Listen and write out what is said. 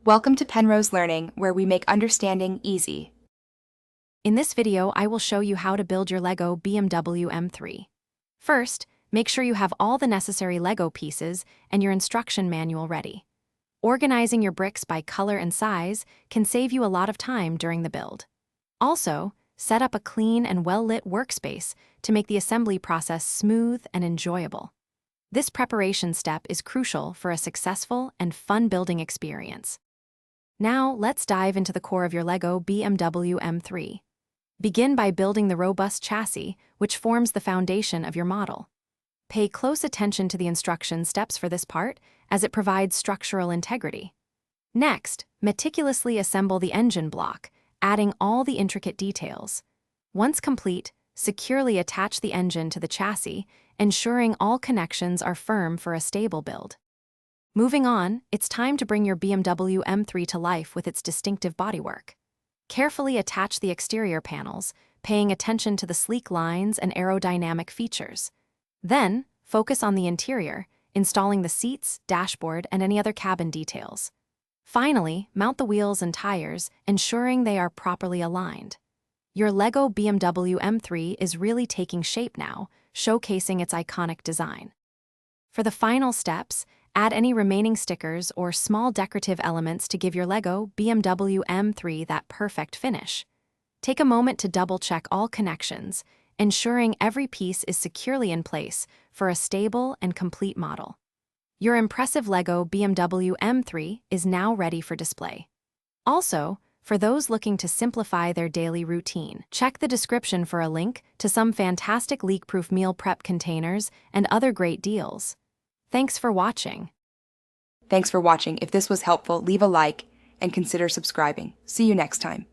Welcome to Penrose Learning, where we make understanding easy. In this video, I will show you how to build your Lego BMW M3. First, make sure you have all the necessary Lego pieces and your instruction manual ready. Organizing your bricks by color and size can save you a lot of time during the build. Also, set up a clean and well-lit workspace to make the assembly process smooth and enjoyable. This preparation step is crucial for a successful and fun building experience. Now, let's dive into the core of your Lego BMW M3. Begin by building the robust chassis, which forms the foundation of your model. Pay close attention to the instruction steps for this part, as it provides structural integrity. Next, meticulously assemble the engine block, adding all the intricate details. Once complete, securely attach the engine to the chassis, ensuring all connections are firm for a stable build. Moving on, it's time to bring your BMW M3 to life with its distinctive bodywork. Carefully attach the exterior panels, paying attention to the sleek lines and aerodynamic features. Then, focus on the interior, installing the seats, dashboard, and any other cabin details. Finally, mount the wheels and tires, ensuring they are properly aligned. Your Lego BMW M3 is really taking shape now, showcasing its iconic design. For the final steps, add any remaining stickers or small decorative elements to give your Lego BMW M3 that perfect finish. Take a moment to double-check all connections, ensuring every piece is securely in place for a stable and complete model. Your impressive Lego BMW M3 is now ready for display. Also, for those looking to simplify their daily routine, check the description for a link to some fantastic leak-proof meal prep containers and other great deals. Thanks for watching. Thanks for watching. If this was helpful, leave a like and consider subscribing. See you next time.